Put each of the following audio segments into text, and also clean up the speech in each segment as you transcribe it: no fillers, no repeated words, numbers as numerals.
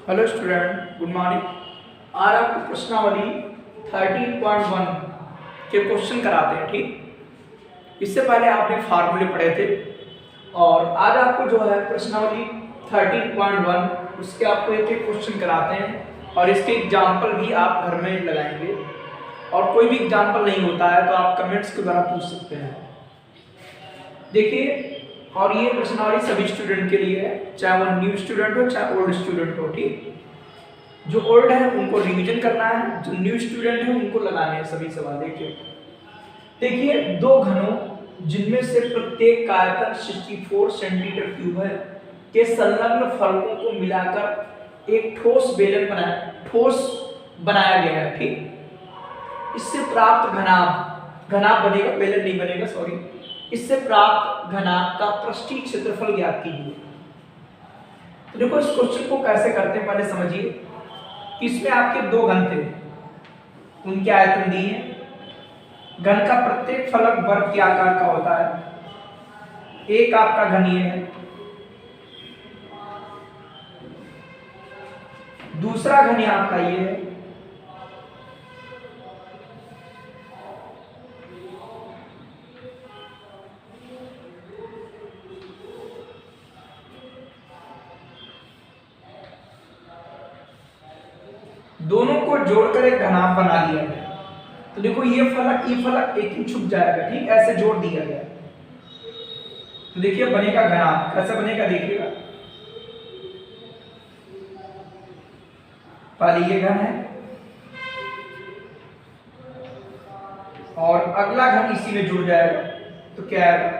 Hello student, good morning. आज आपको प्रश्नावली 13.1 के क्वेश्चन कराते हैं। ठीक, इससे पहले आपने फार्मूले पढ़े थे और आज आपको जो है प्रश्नावली 13.1 उसके आपको एक एक क्वेश्चन कराते हैं और इसके एग्जाम्पल भी आप घर में लगाएंगे। और कोई भी एग्जाम्पल नहीं होता है तो आप कमेंट्स के द्वारा पूछ सकते हैं। देखिए, और ये प्रश्नावली सभी स्टूडेंट के लिए है, चाहे वो न्यू स्टूडेंट हो चाहे ओल्ड स्टूडेंट हो। ठीक, जो ओल्ड है उनको रिवीजन करना है, जो न्यू स्टूडेंट है उनको लगाने हैं सभी सवाल। देखिए दो घनों जिनमें से प्रत्येक का आयतन 64 सेंटीमीटर क्यूब है के संलग्न फलकों को मिलाकर एक ठोस बेलन बनाया गया है। ठीक, इससे प्राप्त घनाभ बनेगा, बेलन नहीं बनेगा, सॉरी। इससे प्राप्त घनाभ का पृष्ठीय क्षेत्रफल ज्ञात कीजिए। तो देखो इस क्वेश्चन को कैसे करते हैं पहले समझिए। इसमें आपके दो घन थे, उनके आयतन दिए हैं। घन का प्रत्येक फलक वर्ग के आकार का होता है। एक आपका घन ये है, दूसरा घन आपका ये है, दोनों को जोड़कर एक घनाभ बना लिया गया। तो देखो ये फलक एक ही छुप जाएगा। ठीक, ऐसे जोड़ दिया गया। तो देखिए बनेगा घनाभ। कैसे बनेगा देखिएगा। पहले ये घन है और अगला घन इसी में जुड़ जाएगा। तो क्या आएगा,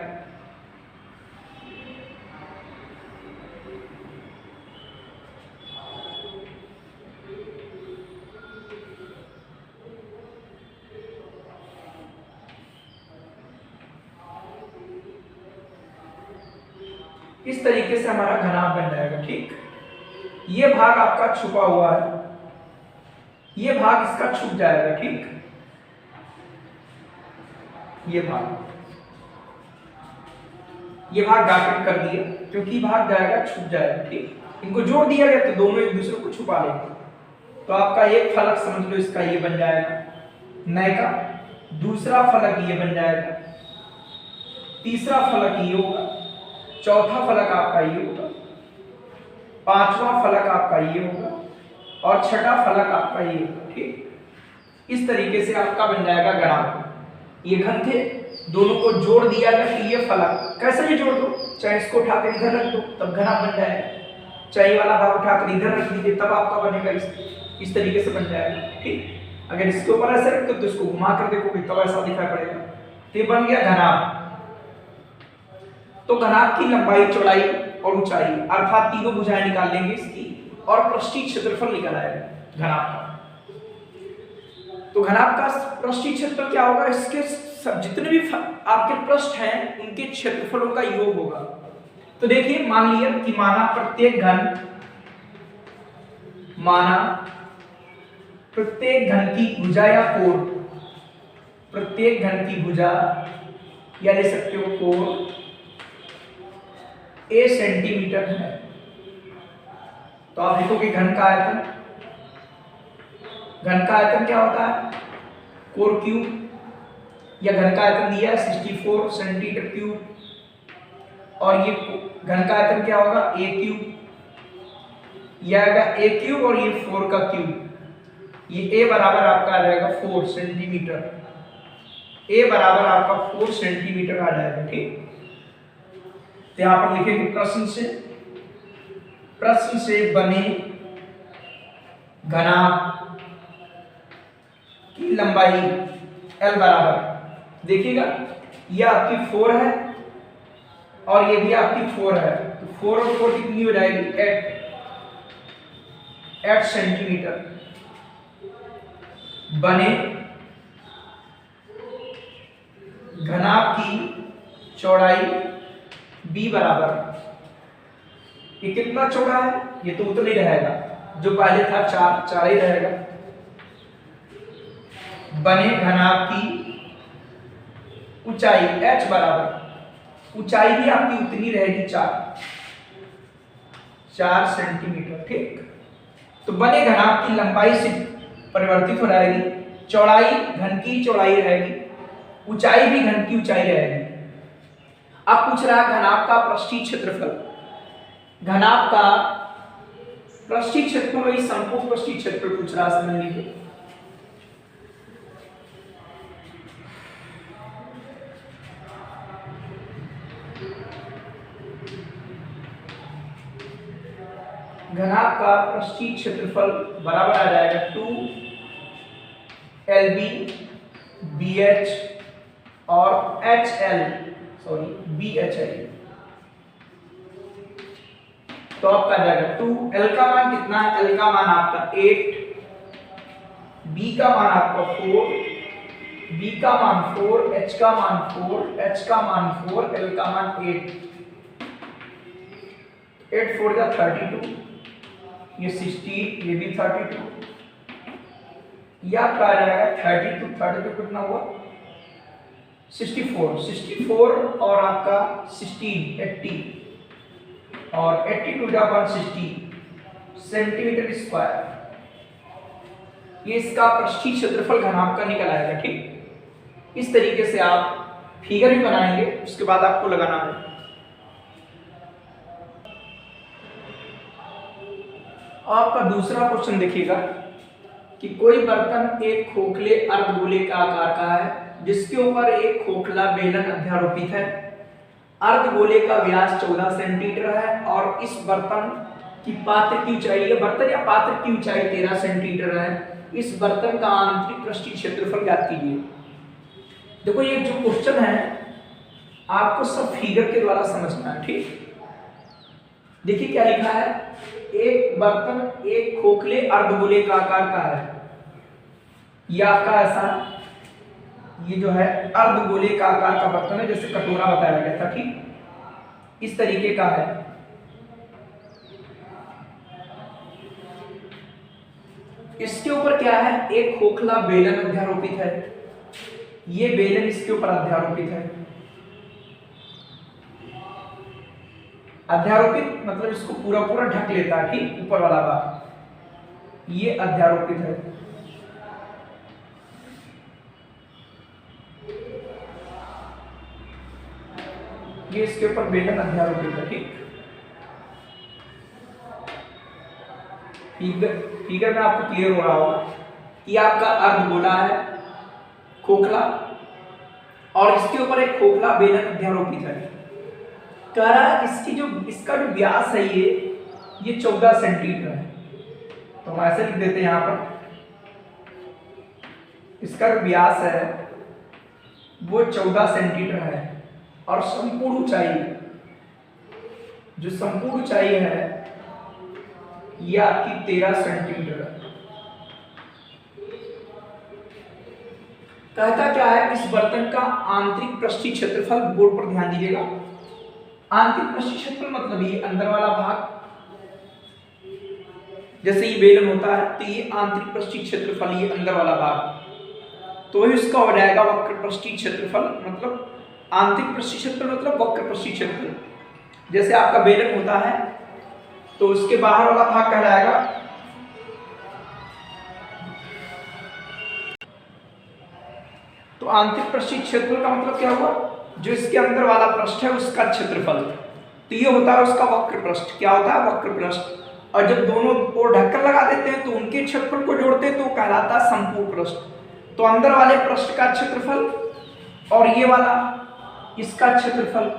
इस तरीके से हमारा घनाभ बन जाएगा। ठीक, ये भाग आपका छुपा हुआ है, ये भाग इसका छुप जाएगा। ठीक, ये भाग डॉटेड कर दिया क्योंकि भाग जाएगा, छुप जाएगा। ठीक, इनको जोड़ दिया गया तो दोनों एक दूसरे को छुपा लेंगे। तो आपका एक फलक समझ लो इसका ये बन जाएगा नए का, दूसरा फलक ये बन जाएगा, तीसरा फलक ये होगा, चौथा फलक आपका ये होगा, पांचवा फलक आपका ये होगा और छठा फलक आपका ये होगा। ठीक, इस तरीके से आपका बन जाएगा घनाभ। ये घन थे, दोनों को जोड़ दिया गया कि ये फलक कैसे भी जोड़ दो, चाहे इसको उठाकर इधर रख दो तब घनाभ बन जाएगा, चाहे ये वाला भाग उठाकर इधर रख दीजिए तब आपका बनेगा इस तरीके से बन जाएगा। ठीक, अगर इसके ऊपर ऐसे रख दो तो इसको घुमा कर देखोगे तब ऐसा दिखाई पड़ेगा। तो ये बन गया घनाभ। तो घनाभ की लंबाई, चौड़ाई और ऊंचाई अर्थात तीनों भुजाएं निकाल लेंगे इसकी और पृष्ठीय क्षेत्रफल निकल आएगा घनाभ का। तो घनाभ का पृष्ठीय क्षेत्रफल क्या होगा, इसके जितने भी आपके पृष्ठ हैं उनके क्षेत्रफलों का योग होगा। तो देखिए मान लिया कि माना प्रत्येक घन की भुजा या कोण, प्रत्येक घन की भुजा या ले सकते हो कोण a सेंटीमीटर है। तो आप देखो कि घन का आयतन क्या होता है, कोण क्यूब, या घन का आयतन दिया है 64 सेंटीमीटर क्यूब और ये घन का आयतन क्या होगा a क्यूब, यह आएगा a क्यूब और ये 4 का क्यूब। ये a बराबर आपका आ जाएगा 4 सेंटीमीटर, a बराबर आपका 4 सेंटीमीटर आ जाएगा। ठीक, तो यहां पर लिखेंगे प्रश्न से बने घनाभ की लंबाई L बराबर, देखिएगा ये आपकी 4 है और ये भी आपकी 4 है। तो 4 और 4 कितनी हो जाएगी 8 सेंटीमीटर। बने घनाभ की चौड़ाई B बराबर, ये कितना चौड़ा है, ये तो उतना ही रहेगा जो पहले था, 4 ही रहेगा। बने घनाभ की ऊंचाई H बराबर, ऊंचाई भी आपकी उतनी रहेगी 4 सेंटीमीटर। ठीक, तो बने घनाभ की लंबाई से परिवर्तित हो जाएगी, चौड़ाई घन की चौड़ाई रहेगी, ऊंचाई भी घन की ऊंचाई रहेगी। अब पूछ रहा है घनाभ का पृष्ठीय क्षेत्रफल। घनाभ का पृष्ठीय क्षेत्रफल वही संपूर्ण पृष्ठीय क्षेत्रफल पूछ रहा है, समझ लीजिए। घनाभ का पृष्ठीय क्षेत्रफल बराबर आ जाएगा 2LB BH और BHL। तो आपका आ जाएगा 2L का मान कितना है? L का मान आपका 8, B का मान आपका 4, B का मान 4, H का मान 4, H का मान 4, L का मान 8। 8 4 का 32, ये 16, ये भी 32, ये आपका आ जाएगा 32 कितना हुआ? 64 और आपका 16 80 और 82 का 160 सेंटीमीटर स्क्वायर। ये इसका पृष्ठीय क्षेत्रफल घनाभ का निकल आएगा। ठीक, इस तरीके से आप फिगर भी बनाएंगे, उसके बाद आपको लगाना है। आपका दूसरा क्वेश्चन देखिएगा कि कोई बर्तन एक खोखले अर्धगोले का आकार का है जिसके ऊपर एक खोखला बेलन अध्यारोपित है। अर्धगोले का व्यास 14 सेंटीमीटर है और इस बर्तन की पात्र की ऊंचाई, बर्तन या पात्र की ऊंचाई 13 सेंटीमीटर है। इस बर्तन का आंतरिक पृष्ठीय क्षेत्रफल ज्ञात कीजिए। देखो ये जो क्वेश्चन है आपको सब फिगर के द्वारा समझना है। ठीक, देखिए क्या लिखा है, एक बर्तन एक खोखले अर्धगोले का आकार का है। ये आपका ऐसा, ये जो है अर्धगोले का आकार का बर्तन है, जैसे कटोरा बताया गया था। ठीक, इस तरीके का है। इसके ऊपर क्या है? एक खोखला बेलन अध्यारोपित है। ये बेलन इसके ऊपर अध्यारोपित है। अध्यारोपित मतलब इसको पूरा पूरा ढक लेता है। ठीक, ऊपर वाला भाग ये अध्यारोपित है। ये इसके ऊपर बेलन अध्यारोपित है। ठीक, फिगर में आपको क्लियर हो रहा होगा कि आपका अर्धगोला है खोखला और इसके ऊपर एक खोखला बेलन अध्यारोपित है। कह रहा है इसका जो व्यास है ये 14 सेंटीमीटर है। तो हम ऐसे लिख देते हैं यहाँ पर, इसका जो व्यास है वो 14 सेंटीमीटर है और संपूर्ण ऊंचाई है ये आपकी 13 सेंटीमीटर है। कहता क्या है, इस बर्तन का आंतरिक पृष्ठीय क्षेत्रफल, बोर्ड पर ध्यान दीजिएगा। आंतरिक पृष्ठीय क्षेत्रफल मतलब ये अंदर वाला भाग, जैसे ये बेलन होता है तो ये आंतरिक पृष्ठीय क्षेत्रफल, ये अंदर वाला भाग, तो वही उसका हो जाएगा वक्र पृष्ठीय क्षेत्रफल। मतलब आंतरिक पृष्ठीय क्षेत्रफल मतलब वक्र पृष्ठीय क्षेत्रफल। जैसे आपका बेलन होता है तो उसके बाहर वाला भाग कहलाएगा तो आंतरिक पृष्ठीय क्षेत्रफल का मतलब क्या हुआ? जो इसके अंदर वाला पृष्ठ है उसका क्षेत्रफल। तो ये होता है उसका वक्र पृष्ठ। क्या होता है? वक्र पृष्ठ। और जब दोनों ओर ढक्कन लगा देते हैं तो उनके क्षेत्रफल को जोड़ते हैं तो कहलाता है संपूर्ण पृष्ठ। तो अंदर वाले पृष्ठ का क्षेत्रफल और ये वाला इसका क्षेत्रफल,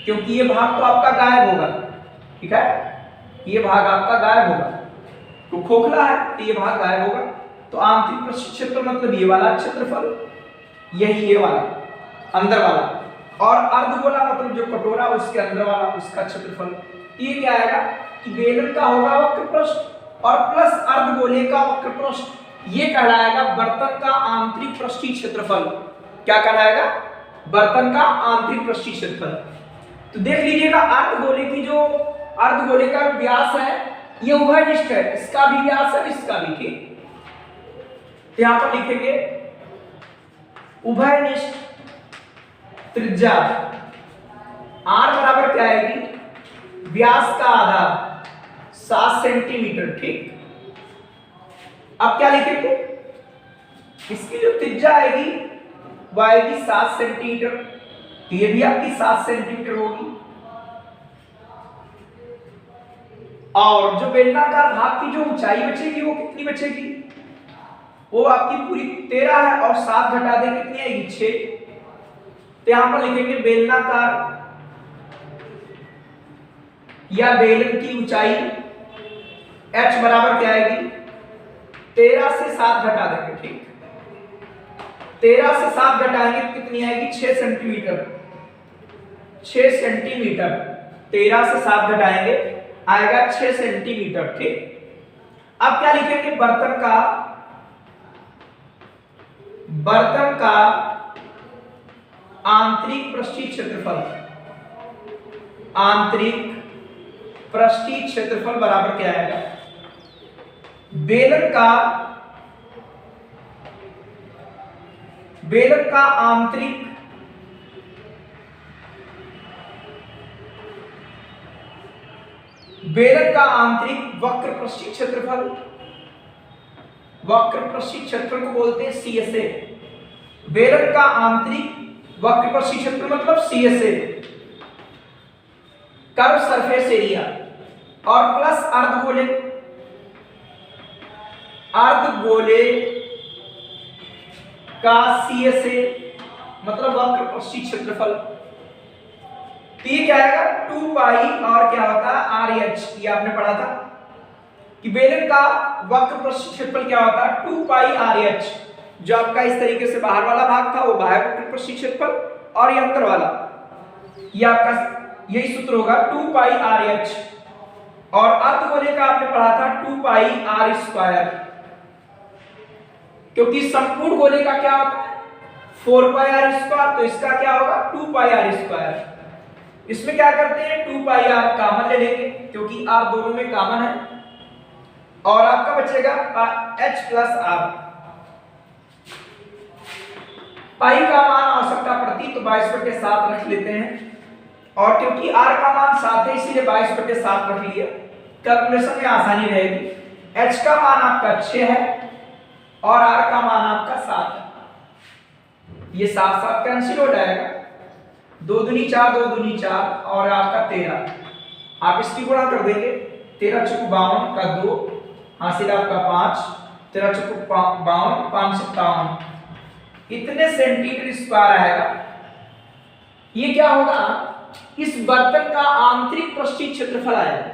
क्योंकि ये भाग तो आपका गायब होगा। ठीक है, ये भाग आपका गायब होगा, तो खोखला है तो ये भाग गायब होगा। तो आंतरिक पृष्ठीय क्षेत्रफल मतलब ये वाला क्षेत्रफल, यही ये वाला अंदर वाला, और अर्धगोला मतलब जो कटोरा उसके अंदर वाला उसका क्षेत्रफल। ये क्या आएगा कि बेलन का होगा वक्र पृष्ठ और प्लस अर्धगोले का वक्र पृष्ठ, ये कहलाएगा बर्तन का आंतरिक पृष्ठीय क्षेत्रफल। क्या कहलाएगा? बर्तन का आंतरिक पृष्ठीय क्षेत्रफल। तो देख लीजिएगा अर्धगोले का व्यास है ये उभयनिष्ठ है, इसका भी व्यास है इसका भी। ठीक, तो यहां पर लिखेंगे उभयनिष्ठ त्रिज्या r बराबर क्या आएगी? व्यास का आधा 7 सेंटीमीटर। ठीक, अब क्या लिखेंगे, इसकी जो त्रिज्या आएगी वो आएगी 7 सेंटीमीटर, तो ये भी आपकी 7 सेंटीमीटर होगी। और जो बेलनाकार भाग की जो ऊंचाई बचेगी वो कितनी बचेगी, वो आपकी पूरी 13 है, और 7 घटा दें कितनी आएगी 6। तो यहां पर लिखेंगे बेलनाकार या बेलन की ऊंचाई h बराबर क्या आएगी, 13 से 7 घटा देंगे। ठीक, 13 से 7 घटाएंगे तो कितनी आएगी 6 सेंटीमीटर। 6 सेंटीमीटर 13 से 7 घटाएंगे आएगा 6 सेंटीमीटर। ठीक, अब क्या लिखेंगे, बर्तन का आंतरिक पृष्ठीय क्षेत्रफल, आंतरिक पृष्ठीय क्षेत्रफल बराबर क्या आएगा, बेलन का आंतरिक वक्र पृष्ठीय क्षेत्रफल, वक्र पृष्ठीय क्षेत्रफल को बोलते हैं CSA। बेलन का आंतरिक वक्र पृष्ठीय क्षेत्रफल मतलब CSA, कर्व सरफेस एरिया, और प्लस अर्धगोले का CSA मतलब वक्र पृष्ठीय क्षेत्रफल। तो ये क्या आएगा 2 पाई, और क्या होता है RH, ये आपने पढ़ा था कि बेलन का वक्र पृष्ठीय क्षेत्रफल क्या होता है 2 पाई RH। जो आपका इस तरीके से बाहर वाला भाग था वो बाह्य वक्र पृष्ठीय क्षेत्रफल, और ये अंदर वाला ये आपका यही सूत्र होगा 2 पाई RH। और अर्धगोले का आपने पढ़ा था 2 पाई R², क्योंकि संपूर्ण गोले का क्या होता है 4 पाई R², तो इसका क्या होगा 2 पाई R²। इसमें क्या करते हैं 2 पाई R कॉमन ले लेंगे, क्योंकि R दोनों में कॉमन है, और आपका बचेगा H प्लस R। पाई का मान आवश्यकता पड़ती तो 22/7 रख लेते हैं, और क्योंकि R का मान 7 है इसीलिए 22/7 रख लिया, कैलकुलेशन में आसानी रहेगी। H का मान आपका 6 है और R का मान आपका 7 है, ये 7 कैंसिल हो जाएगा, 2 दूनी 4, 2 दूनी 4, और आपका 13। आप इसकी गुणा कर देंगे, 13 चौक 52 का 2, हासिल आपका 5, 13 चौक 52, 5 57, इतने सेंटीमीटर स्क्वायर आएगा। ये क्या होगा, इस बर्तन का आंतरिक पृष्ठीय क्षेत्रफल आएगा।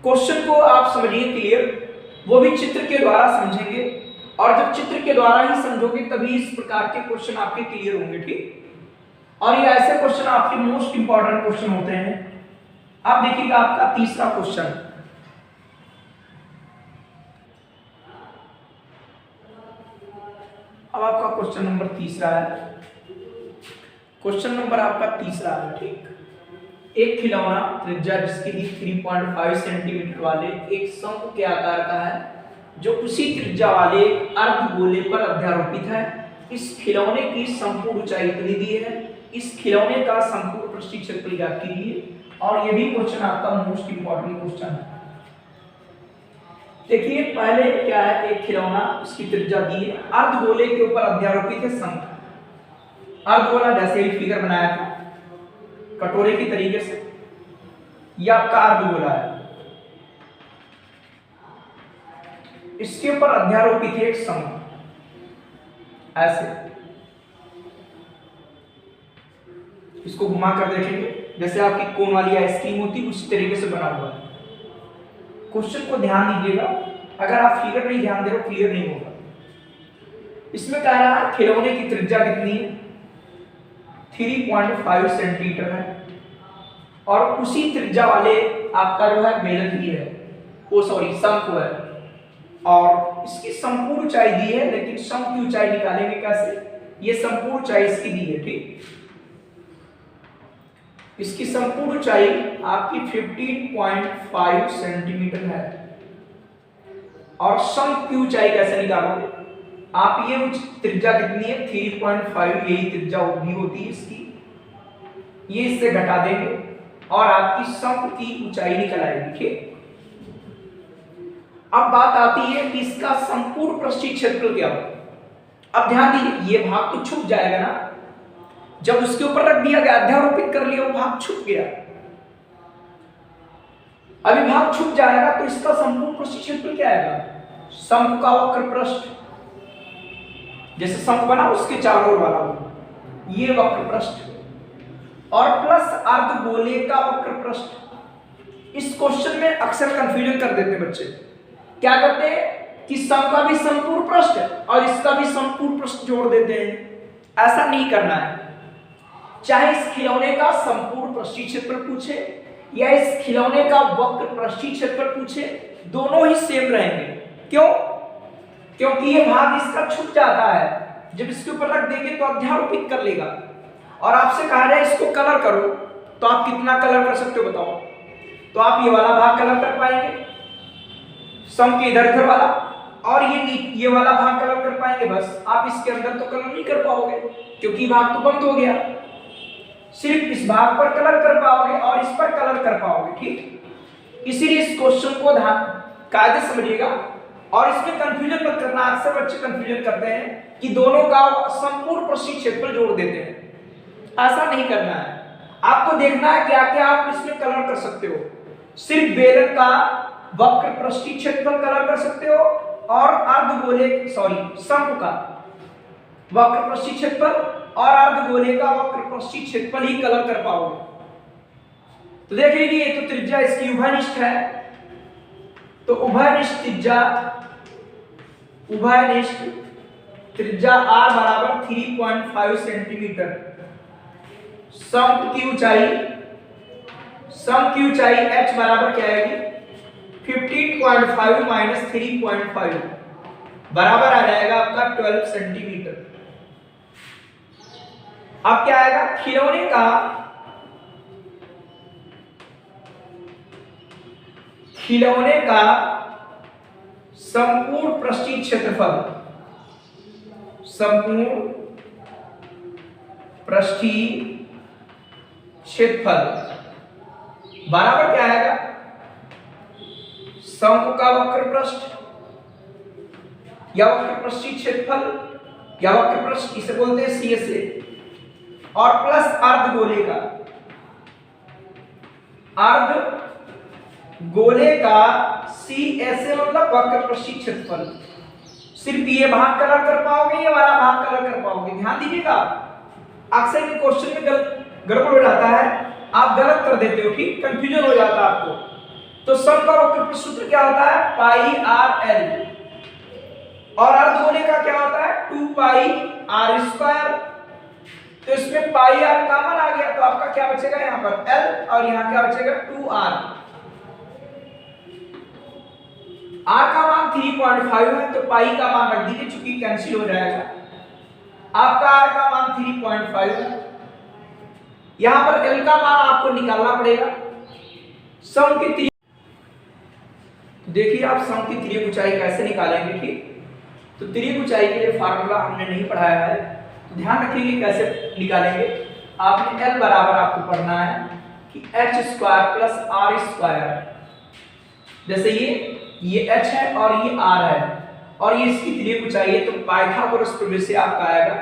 क्वेश्चन को आप समझिए क्लियर, वो भी चित्र के द्वारा समझेंगे, और जब चित्र के द्वारा ही समझोगे तभी इस प्रकार के क्वेश्चन आपके क्लियर होंगे। ठीक, और ये ऐसे क्वेश्चन आपके मोस्ट इंपॉर्टेंट क्वेश्चन होते हैं। अब देखिएगा आपका तीसरा क्वेश्चन, अब आपका क्वेश्चन नंबर तीसरा है। क्वेश्चन नंबर आपका तीसरा है। ठीक, एक खिलौना त्रिज्या जिसकी दी 3.5 सेंटीमीटर वाले एक शंकु के आकार का है, जो उसी त्रिज्या वाले अर्धगोले पर अध्यारोपित है। इस खिलौने की संपूर्ण ऊंचाई इतनी दी है, इस खिलौने का संपूर्ण पृष्ठीय क्षेत्रफल ज्ञात कीजिए। और ये भी क्वेश्चन आपका मोस्ट इंपॉर्टेंट क्वेश्चन है। देखिए पहले क्या है, एक खिलौना, इसकी त्रिज्या दी है, अर्धगोले के ऊपर अध्यारोपित है शंकु। अर्धगोला जैसे ही फिगर बनाया था कटोरे की तरीके से, यह आपका अर्धगोला है, इसके ऊपर अध्यारोपित है एक शंकु, ऐसे इसको घुमा कर देखेंगे जैसे आपकी कोन वाली आइसक्रीम होती उसी तरीके से बना हुआ है। क्वेश्चन को ध्यान दीजिएगा, अगर आप फिगर नहीं ध्यान दे रहे हो क्लियर नहीं होगा। इसमें कह रहा है खिलौने की त्रिज्या कितनी है 3.5 सेंटीमीटर है, और उसी त्रिज्या वाले आपका जो है बेलन भी है, वो सॉरी शंकु है, और इसकी संपूर्ण ऊंचाई दी है, लेकिन शंकु की ऊंचाई निकालेंगे कैसे, ये संपूर्ण ऊंचाई इसकी दी है। ठीक, इसकी संपूर्ण ऊंचाई आपकी 15.5 सेंटीमीटर है, और शंकु की ऊंचाई कैसे निकालोगे आप, ये त्रिज्या कितनी है 3.5, यही त्रिज्या भी होती है इसकी, ये इससे घटा देंगे और आपकी शंकु की ऊंचाई निकल आएगी। ठीक, अब बात आती है कि इसका संपूर्ण पृष्ठीय क्षेत्रफल क्या होगा। अब ध्यान दीजिए, ये भाग तो छुप जाएगा ना, जब उसके ऊपर रख दिया गया, अध्यारोपित कर लिया, वो भाग छुप गया। अभी भाग छुप जाएगा तो इसका संपूर्ण पृष्ठीय क्षेत्रफल क्या आएगा? शंकु का वक्र पृष्ठ, जैसे शंकु बना उसके चारों ओर वाला ये वक्र पृष्ठ और प्लस अर्धगोले का वक्र पृष्ठ। इस क्वेश्चन में अक्सर कंफ्यूजन कर देते बच्चे, क्या करते हैं कि शंकु का भी संपूर्ण पृष्ठ और इसका भी संपूर्ण पृष्ठ जोड़ देते हैं। ऐसा नहीं करना है। चाहे इस खिलौने का संपूर्ण पृष्ठीय क्षेत्रफल पूछे या इस खिलौने का वक्र पृष्ठीय क्षेत्रफल पूछे, दोनों ही सेम रहेंगे। क्यों? क्योंकि ये भाग इसका छुप जाता है, जब इसके ऊपर रख देंगे तो अध्यारोपित कर लेगा। और आपसे कहा जाए इसको कलर करो, तो आप कितना कलर कर सकते हो बताओ? तो आप ये वाला भाग कलर कर पाएंगे, सम के इधर इधर वाला, और ये वाला भाग कलर कर पाएंगे बस। आप इसके अंदर तो कलर नहीं कर पाओगे क्योंकि भाग तो बंद हो गया। सिर्फ इस भाग पर कलर कर पाओगे और इस पर कलर कर पाओगे, ठीक। इसीलिए इस क्वेश्चन को ध्यान कायदे से समझिएगा और इसमें कंफ्यूजन मत करना। अक्सर बच्चे कंफ्यूजन करते हैं कि दोनों का संपूर्ण पृष्ठीय क्षेत्रफल जोड़ देते हैं। ऐसा नहीं करना है। आपको देखना है क्या क्या आप इसमें कलर कर सकते हो। सिर्फ बेलन का वक्र पृष्ठीय क्षेत्रफल कलर कर सकते हो और अर्धगोले शंकु का वक्र पृष्ठीय क्षेत्रफल और अर्धगोले का वक्र पृष्ठीय क्षेत्रफल ही कलर कर पाओगे। तो देख लीजिए, ये तो त्रिज्या इसकी उभयनिष्ठ है, तो उभयनिष्ठ त्रिज्या r बराबर 3.5 सेंटीमीटर। शंकु की ऊंचाई h बराबर क्या आएगी? 15.5 माइनस 3.5 बराबर आ जाएगा आपका 12 सेंटीमीटर। अब क्या आएगा? खिलौने का संपूर्ण पृष्ठीय क्षेत्रफल, बराबर क्या आएगा? शंकु का वक्र पृष्ठ या वक्र पृष्ठीय क्षेत्रफल या वक्र पृष्ठ, इसे बोलते हैं CSA, और प्लस अर्धगोले का CSA मतलब वक्र पृष्ठीय क्षेत्रफल। सिर्फ ये भाग कलर कर पाओगे, ये वाला भाग कलर कर पाओगे। ध्यान दीजिएगा, अक्सर इन क्वेश्चन में गड़बड़ हो जाता है, आप गलत कर देते हो, ठीक, कंफ्यूजन हो जाता है आपको। तो शंकु का वक्र पृष्ठ सूत्र क्या होता है? पाई आर एल, और अर्धगोले का क्या होता है? 2 पाई आर स्क्वायर। तो इसमें पाई आर कॉमन आ गया, तो आपका क्या बचेगा यहाँ पर? एल, और यहाँ क्या बचेगा? 2r। r का मान 3.5 है, तो पाई का मान रख दीजिए चूंकि कैंसिल हो जाएगा। आपका r का मान 3.5 है, यहाँ पर l का मान आपको निकालना पड़ेगा। सम की देखिए आप सम की तिर्यक ऊंचाई कैसे निकालेंगे, ठीक। तो तिर्यक ऊंचाई के लिए फार्मूला हमने नहीं पढ़ाया है, तो ध्यान रखिए कैसे निकालेंगे। आपने L बराबर आपको पढ़ना है कि h square plus r square, जैसे ये h है और ये r है और ये इसकी तिर्यक ऊंचाई है, तो पाइथागोरस प्रमेय से आपका आएगा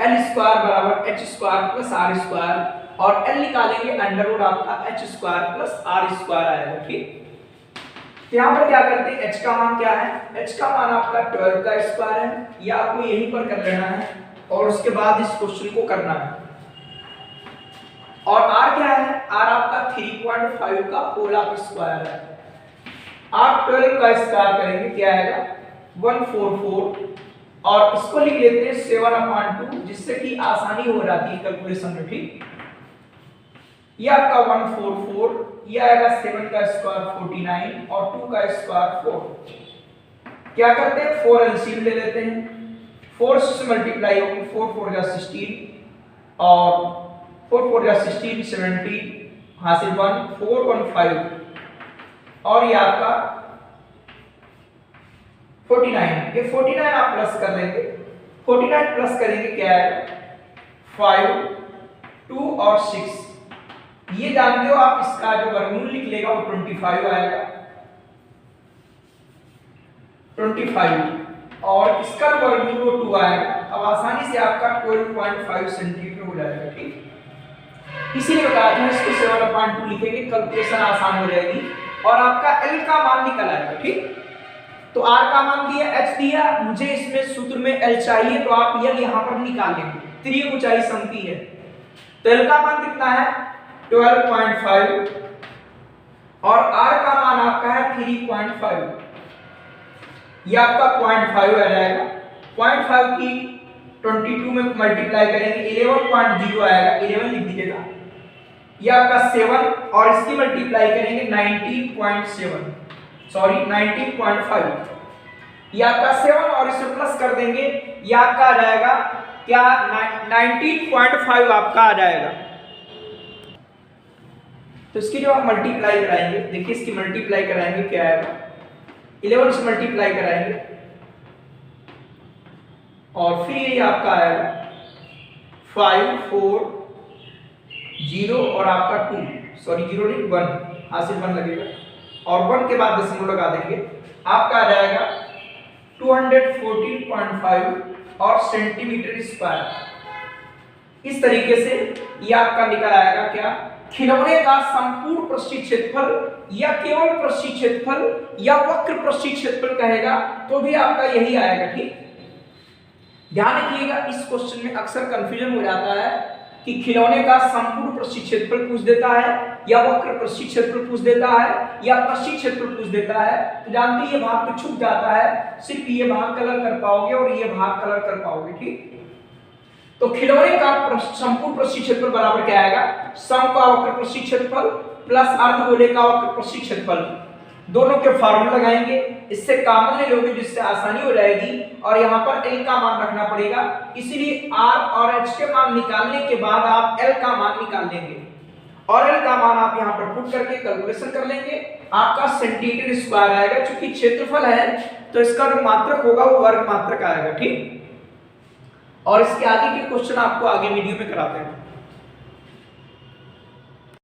L स्क्वायर बराबर h square plus r square, और L निकालेंगे अंडर रूट आपका h square plus r square आएगा, ठीक। तो यहाँ पर क्या करते हैं? h का मान क्या है? h का मान आपका 12 का स्क्वायर है, ये आपको यहीं पर कर लेना है और उसके बाद इस क्वेश्चन को करना है। और r क्या है? r आपका 3.5 का होल स्क्वायर है। आप 12 का स्क्वायर करेंगे क्या आएगा? 144, और इसको लिख लेते हैं 7/2, जिससे कि आसानी हो जाती है कैलकुलेशन में, ठीक। ये आपका 144, ये आएगा 7 का स्क्वायर 49 और 2 का स्क्वायर 4। क्या करते हैं? 4 एलसीएम ले लेते हैं, 4 से मल्टीप्लाई होगी, 4 4 जा 16 और 4 4 जा 16 17 हासिल 1 4 1 5, और ये आपका 49, ये 49 आप प्लस कर लेंगे, 49 प्लस करेंगे क्या आएगा? 5 2 और 6, ये जानते हो आप। इसका जो वर्गमूल निकलेगा वो 25 आएगा। 25 और इसका वर्गमूल वो 2 आएगा। अब आसानी से आपका 12.5 सेंटीमीटर हो जाएगा। ठीक, इसीलिए बताया था इसको 7/2 लिखेंगे, कैलकुलेशन आसान हो जाएगी और आपका L का मान निकल आएगा। ठीक, तो R का मान दिया, H दिया, मुझे इसमें सूत्र में L चाहिए तो आप L यहाँ पर निकाल लेंगे। त्रिज्या ऊंचाई समकी है तो L का मान कितना है 12.5 और R का मान आपका है 3.5। ये आपका 0.5 आ जाएगा। 0.5 की 22 में मल्टीप्लाई करेंगे 11.0 आएगा, 11 लिख दीजिएगा। ये आपका 7 और इसकी मल्टीप्लाई करेंगे 19.5। ये आपका 7 और इसमें प्लस कर देंगे, ये आपका आ जाएगा क्या 19.5 आपका आ जाएगा। तो इसकी जो आप मल्टीप्लाई कराएंगे, देखिए इसकी मल्टीप्लाई कराएंगे क्या आएगा, 11 से मल्टीप्लाई कराएंगे और फिर ये आपका आएगा 5 4 0 और आपका 2 0 नहीं 1, हाथ से 1 लगेगा और 1 के बाद दशमलव लगा देंगे, आपका आ जाएगा 214.5 और सेंटीमीटर स्क्वायर। इस तरीके से ये आपका निकल आएगा क्या, खिलौने का संपूर्ण पृष्ठीय क्षेत्रफल या केवल पृष्ठीय क्षेत्रफल या वक्र पृष्ठीय क्षेत्रफल कहेगा तो भी आपका यही आएगा। ठीक, ध्यान रखिएगा इस क्वेश्चन में अक्सर कंफ्यूजन हो जाता है कि खिलौने का संपूर्ण पृष्ठीय क्षेत्रफल पूछ देता है या वक्र पृष्ठीय क्षेत्रफल पूछ देता है या पृष्ठीय क्षेत्रफल पूछ देता है। तो जानते ये भाग तो छूट जाता है, सिर्फ ये भाग कलर कर पाओगे और ये भाग कलर कर पाओगे। ठीक, तो खिलौने का संपूर्ण पृष्ठीय क्षेत्रफल बराबर क्या आएगा, सम का वक्र पृष्ठीय क्षेत्रफल प्लस अर्धगोले का वक्र पृष्ठीय क्षेत्रफल, दोनों के फार्मूला लगाएंगे, इससे कॉमन ले लोगे जिससे आसानी हो जाएगी और यहाँ पर L का मान रखना पड़ेगा। इसीलिए R और H के मान निकालने के बाद आप L का मान निकाल लेंगे और L का मान आप यहाँ पर पुट करके कैलकुलेशन कर लेंगे, आपका सेंटीमीटर स्क्वायर आएगा। चूंकि क्षेत्रफल है तो इसका जो मात्रक होगा वो वर्ग मात्रक आएगा। ठीक, और इसके आगे के क्वेश्चन आपको आगे वीडियो में कराते हैं।